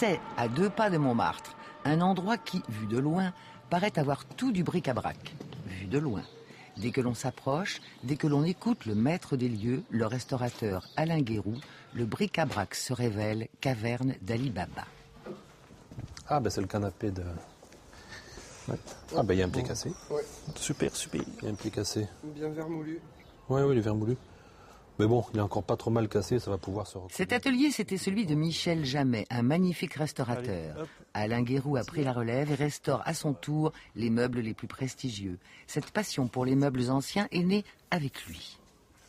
C'est à 2 pas de Montmartre, un endroit qui, vu de loin, paraît avoir tout du bric-à-brac. Vu de loin. Dès que l'on s'approche, dès que l'on écoute le maître des lieux, le restaurateur Alain Guéroux, le bric-à-brac se révèle caverne d'Ali Baba. Ah ben c'est le canapé de... Ouais. Ah ben il y a un pied cassé. Ouais. Super. Il y a un pied cassé. Bien vermoulu. Oui, il est vermoulu. Mais bon, il est encore pas trop mal cassé, ça va pouvoir se recoller. Cet atelier, c'était celui de Michel Jamet, un magnifique restaurateur. Allez, Alain Guéroux a pris la relève et restaure à son tour les meubles les plus prestigieux. Cette passion pour les meubles anciens est née avec lui.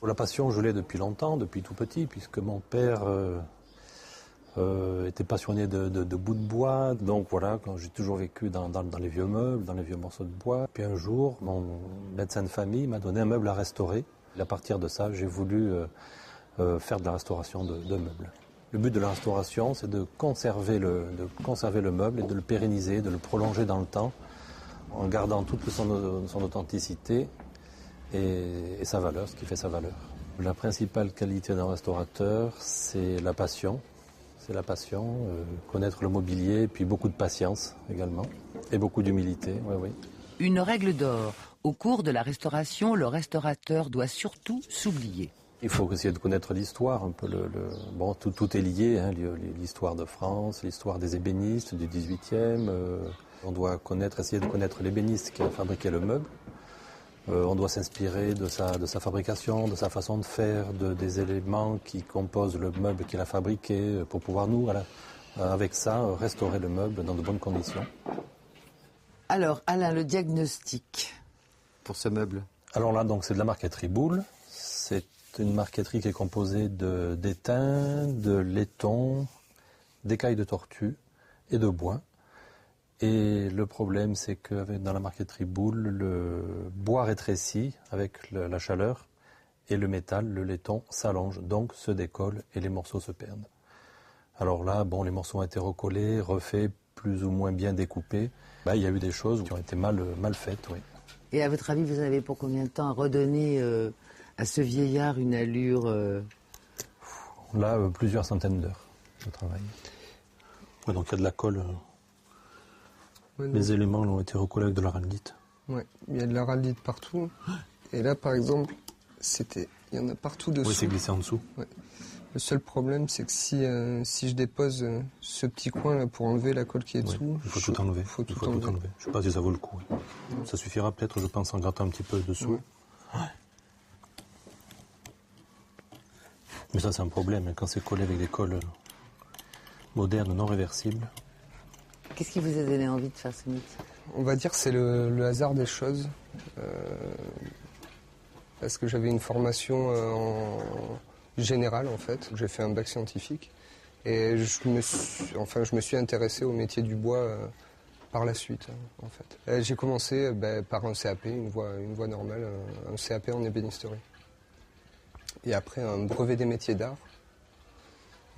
La passion, je l'ai depuis longtemps, depuis tout petit, puisque mon père était passionné de bouts de bois. Donc voilà, quand j'ai toujours vécu dans les vieux meubles, dans les vieux morceaux de bois. Puis un jour, mon médecin de famille m'a donné un meuble à restaurer. Et à partir de ça, j'ai voulu faire de la restauration de meubles. Le but de la restauration, c'est de conserver le meuble et de le pérenniser, de le prolonger dans le temps, en gardant toute son authenticité et sa valeur, ce qui fait sa valeur. La principale qualité d'un restaurateur, c'est la passion. C'est la passion, connaître le mobilier, puis beaucoup de patience également, et beaucoup d'humilité, oui. Une règle d'or. Au cours de la restauration, le restaurateur doit surtout s'oublier. Il faut essayer de connaître l'histoire, un peu bon, tout est lié, hein, l'histoire de France, l'histoire des ébénistes du 18e. On doit essayer de connaître l'ébéniste qui a fabriqué le meuble. On doit s'inspirer de sa fabrication, de sa façon de faire, des éléments qui composent le meuble qu'il a fabriqué, pour pouvoir nous, avec ça, restaurer le meuble dans de bonnes conditions. Alors, Alain, le diagnostic pour ce meuble? Alors là, donc, c'est de la marqueterie Boulle. C'est une marqueterie qui est composée d'étain, de laiton, d'écailles de tortue et de bois. Et le problème, c'est que dans la marqueterie Boulle, le bois rétrécit avec la chaleur et le métal, le laiton, s'allonge, donc se décolle et les morceaux se perdent. Alors là, bon, les morceaux ont été recollés, refaits, plus ou moins bien découpés. Il y a eu des choses qui ont été mal faites, oui. Et à votre avis, vous avez pour combien de temps à redonner à ce vieillard une allure Là, plusieurs centaines d'heures de travail. Ouais, donc il y a de la colle. Les éléments ont été recollés avec de l'araldite. Oui, il y a de l'araldite partout. Et là, par exemple, il y en a partout dessous. Oui, c'est glissé en dessous. Ouais. Le seul problème, c'est que si je dépose ce petit coin là pour enlever la colle qui est dessous, il faut tout enlever. Il faut tout enlever. Je ne sais pas si ça vaut le coup. Ça suffira peut-être, je pense, en grattant un petit peu dessous. Ouais. Mais ça, c'est un problème, quand c'est collé avec des colles modernes, non réversibles. Qu'est-ce qui vous a donné envie de faire ce métier? On va dire que c'est le hasard des choses. Parce que j'avais une formation en générale, en fait. J'ai fait un bac scientifique. Et je me suis intéressé au métier du bois par la suite, en fait. J'ai commencé par un CAP, une voie normale, un CAP en ébénisterie. Et après, un brevet des métiers d'art.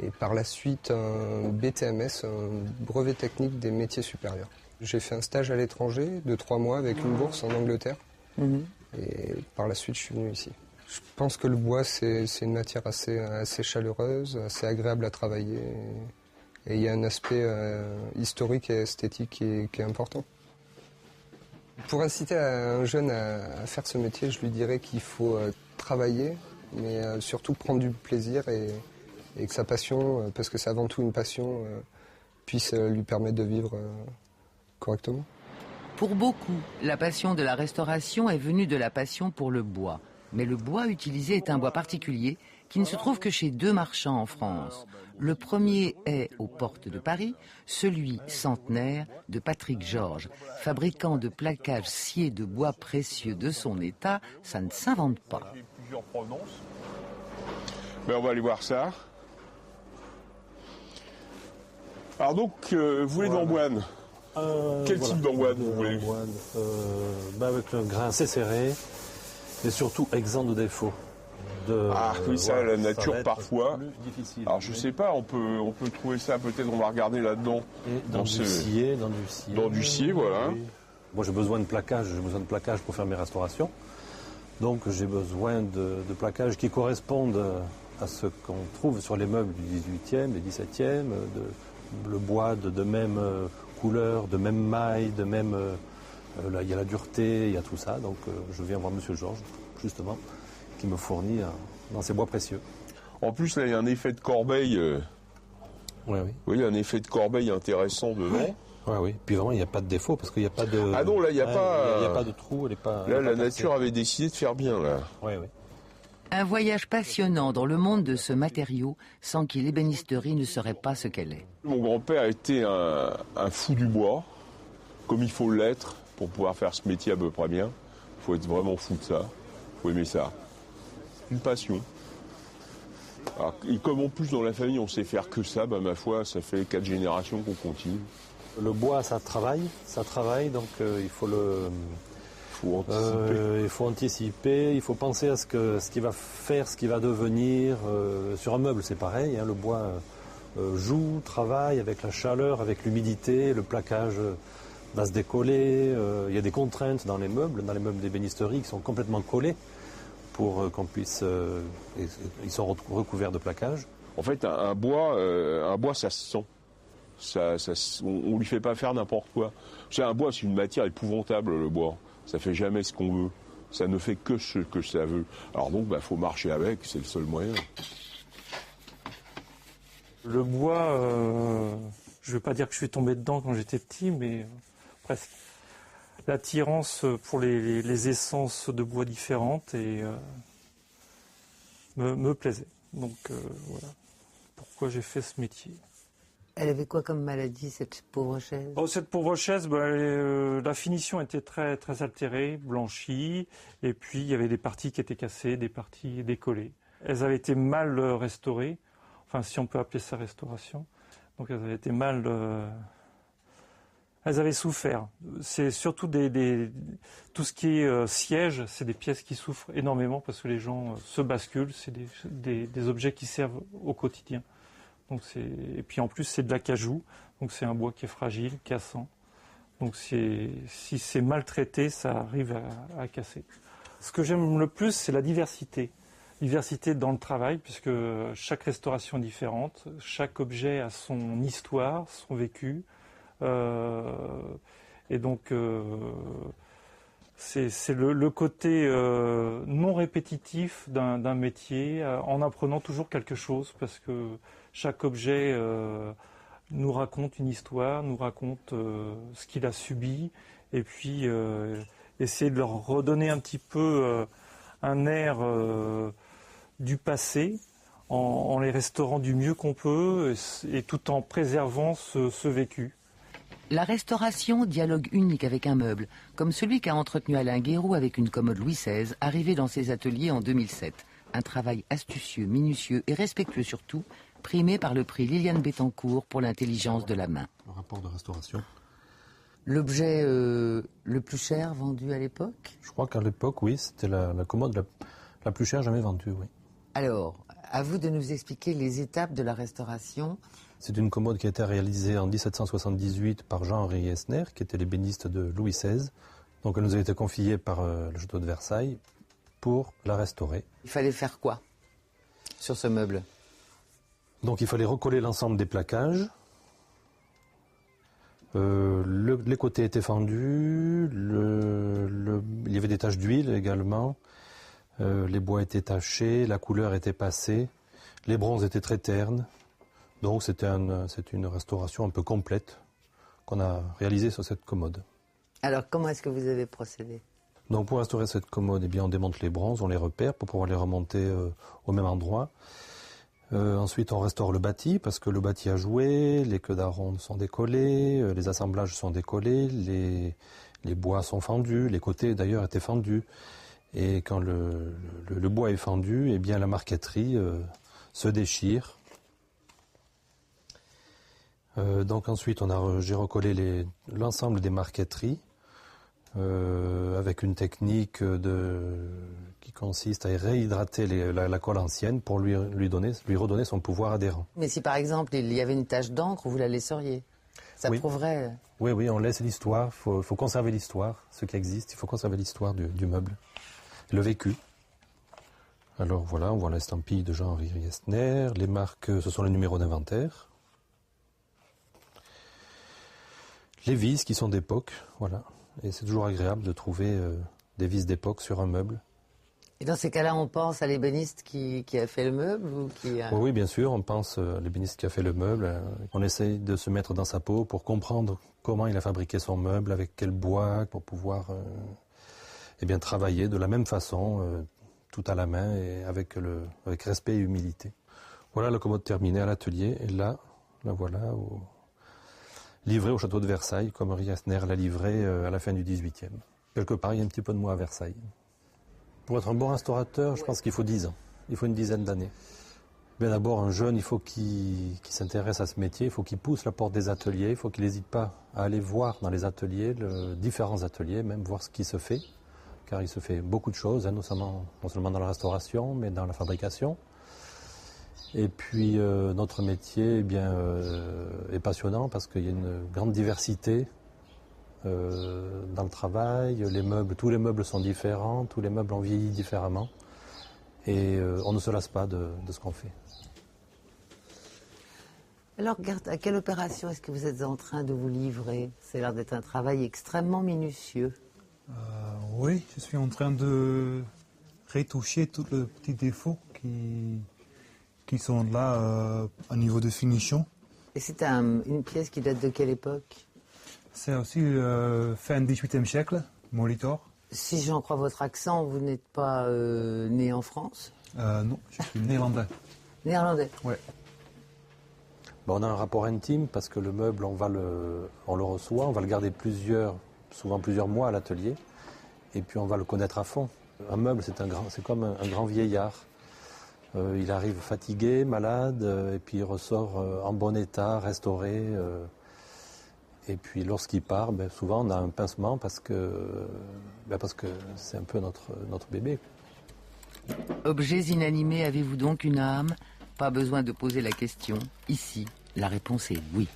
Et par la suite, un BTMS, un brevet technique des métiers supérieurs. J'ai fait un stage à l'étranger de 3 mois avec une bourse en Angleterre. Et par la suite, je suis venu ici. Je pense que le bois, c'est une matière assez chaleureuse, assez agréable à travailler. Et il y a un aspect historique et esthétique qui est important. Pour inciter un jeune à faire ce métier, je lui dirais qu'il faut travailler, mais surtout prendre du plaisir et que sa passion, parce que c'est avant tout une passion, puisse lui permettre de vivre correctement. Pour beaucoup, la passion de la restauration est venue de la passion pour le bois. Mais le bois utilisé est un bois particulier qui ne se trouve que chez 2 marchands en France. Le premier est aux portes de Paris, celui centenaire de Patrick Georges. Fabricant de plaquages sciés de bois précieux de son état, ça ne s'invente pas. On va aller voir ça. Alors donc, vous voulez d'amboine. Quel type d'amboine vous voulez? Avec le grain assez serré et surtout exempt de défauts. Oui, ça, la nature parfois. Difficile. Alors je sais pas, on peut trouver ça peut-être, on va regarder là-dedans. Dans du scié. Dans du scié, voilà. Oui. Moi j'ai besoin de plaquage pour faire mes restaurations. Donc j'ai besoin de plaquages qui correspondent à ce qu'on trouve sur les meubles du 18e, du 17e, le bois de même couleur, de même maille, de même... là, il y a la dureté, il y a tout ça. Donc je viens voir M. Georges, justement, qui me fournit dans ces bois précieux. En plus, là, il y a un effet de corbeille. Oui. Oui, il y a un effet de corbeille intéressant devant. Oui. Puis vraiment, il n'y a pas de défaut parce qu'il n'y a pas de... Ah non, là, il n'y a pas... Il n'y a pas de trou, elle est pas... Là, la nature avait décidé de faire bien, là. Oui. Un voyage passionnant dans le monde de ce matériau sans qui l'ébénisterie ne serait pas ce qu'elle est. Mon grand-père était un fou du bois, comme il faut l'être pour pouvoir faire ce métier à peu près bien. Il faut être vraiment fou de ça, il faut aimer ça. Une passion. Alors, et comme en plus dans la famille on sait faire que ça, ma foi, ça fait 4 générations qu'on continue. Le bois, ça travaille, donc il faut le... Il faut anticiper, il faut penser à ce qu'il va faire, ce qu'il va devenir. Sur un meuble, c'est pareil, hein, le bois joue, travaille avec la chaleur, avec l'humidité, le plaquage va se décoller. Il y a des contraintes dans les meubles d'ébénisterie qui sont complètement collés pour qu'on puisse... ils sont recouverts de plaquage. En fait, un bois, ça se sent. On lui fait pas faire n'importe quoi. Un bois, c'est une matière épouvantable, le bois. Ça fait jamais ce qu'on veut. Ça ne fait que ce que ça veut. Alors donc, faut marcher avec, c'est le seul moyen. Le bois, je ne veux pas dire que je suis tombé dedans quand j'étais petit, mais presque. L'attirance pour les essences de bois différentes me plaisait. Donc voilà pourquoi j'ai fait ce métier. Elle avait quoi comme maladie, cette pauvre chaise? Cette pauvre chaise, la finition était très, très altérée, blanchie, et puis il y avait des parties qui étaient cassées, des parties décollées. Elles avaient été mal restaurées, enfin si on peut appeler ça restauration. Donc elles avaient été mal... Elles avaient souffert. C'est surtout tout ce qui est siège, c'est des pièces qui souffrent énormément parce que les gens se basculent, c'est des objets qui servent au quotidien. Donc et puis en plus c'est de l'acajou, donc c'est un bois qui est fragile, cassant. Donc si c'est maltraité, ça arrive à casser. Ce que j'aime le plus, c'est la diversité. Diversité dans le travail, puisque chaque restauration est différente, chaque objet a son histoire, son vécu. Et donc c'est le côté non répétitif d'un métier, en apprenant toujours quelque chose, parce que chaque objet nous raconte une histoire, nous raconte ce qu'il a subi, et puis essayer de leur redonner un petit peu un air du passé, en les restaurant du mieux qu'on peut, et tout en préservant ce vécu. La restauration, dialogue unique avec un meuble, comme celui qu'a entretenu Alain Guéroux avec une commode Louis XVI, arrivée dans ses ateliers en 2007. Un travail astucieux, minutieux et respectueux surtout, primé par le prix Liliane Bettencourt pour l'intelligence de la main. Le rapport de restauration. L'objet le plus cher vendu à l'époque? Je crois qu'à l'époque, oui, c'était la commode la plus chère jamais vendue, oui. Alors, à vous de nous expliquer les étapes de la restauration. C'est une commode qui a été réalisée en 1778 par Jean-Henri Esner, qui était l'ébéniste de Louis XVI. Donc elle nous a été confiée par le château de Versailles pour la restaurer. Il fallait faire quoi sur ce meuble? Donc il fallait recoller l'ensemble des plaquages. Les côtés étaient fendus, il y avait des taches d'huile également, les bois étaient tachés, la couleur était passée, les bronzes étaient très ternes. Donc c'était une restauration un peu complète qu'on a réalisée sur cette commode. Alors comment est-ce que vous avez procédé? Donc pour restaurer cette commode, on démonte les bronzes, on les repère pour pouvoir les remonter au même endroit. Ensuite on restaure le bâti parce que le bâti a joué, les queues d'aronde sont décollées, les assemblages sont décollés, les bois sont fendus, les côtés d'ailleurs étaient fendus. Et quand le bois est fendu, la marqueterie se déchire. Donc ensuite, j'ai recollé l'ensemble des marqueteries avec une technique qui consiste à réhydrater la colle ancienne pour lui redonner son pouvoir adhérent. Mais si par exemple il y avait une tache d'encre, vous la laisseriez? Ça prouverait... Oui, on laisse l'histoire, il faut conserver l'histoire, ce qui existe, il faut conserver l'histoire du meuble, le vécu. Alors voilà, on voit l'estampille de Jean-Henri Esner, les marques, ce sont les numéros d'inventaire. les vis qui sont d'époque, voilà. Et c'est toujours agréable de trouver des vis d'époque sur un meuble. Et dans ces cas-là, on pense à l'ébéniste qui a fait le meuble ou qui a... Oui, bien sûr, on pense à l'ébéniste qui a fait le meuble. On essaye de se mettre dans sa peau pour comprendre comment il a fabriqué son meuble, avec quel bois, pour pouvoir travailler de la même façon, tout à la main et avec respect et humilité. Voilà la commode terminée à l'atelier, et là voilà, livrée au château de Versailles, comme Riesner l'a livrée à la fin du XVIIIe. Quelque part, il y a un petit peu de moi à Versailles. Pour être un bon restaurateur, je pense qu'il faut 10 ans. Il faut une dizaine d'années. Bien d'abord, un jeune, il faut qu'il s'intéresse à ce métier, il faut qu'il pousse la porte des ateliers, il faut qu'il n'hésite pas à aller voir dans les ateliers, différents ateliers, même voir ce qui se fait, car il se fait beaucoup de choses, non seulement dans la restauration, mais dans la fabrication. Et puis, notre métier est passionnant parce qu'il y a une grande diversité dans le travail, tous les meubles sont différents, tous les meubles ont vieilli différemment et on ne se lasse pas de ce qu'on fait. Alors, à quelle opération est-ce que vous êtes en train de vous livrer? C'est l'air d'être un travail extrêmement minutieux. Oui, je suis en train de retoucher tous les petits défauts qui sont là au niveau de finition. Et c'est une pièce qui date de quelle époque? C'est aussi fin 18e siècle, Molitor. Si j'en crois votre accent, vous n'êtes pas né en France? Non, je suis néerlandais. Néerlandais? Oui. On a un rapport intime parce que le meuble, on le reçoit, on va le garder souvent plusieurs mois à l'atelier, et puis on va le connaître à fond. Un meuble, c'est comme un grand vieillard. Il arrive fatigué, malade, et puis il ressort en bon état, restauré. Et puis lorsqu'il part, souvent on a un pincement parce que c'est un peu notre bébé. Objets inanimés, avez-vous donc une âme? Pas besoin de poser la question. Ici, la réponse est oui.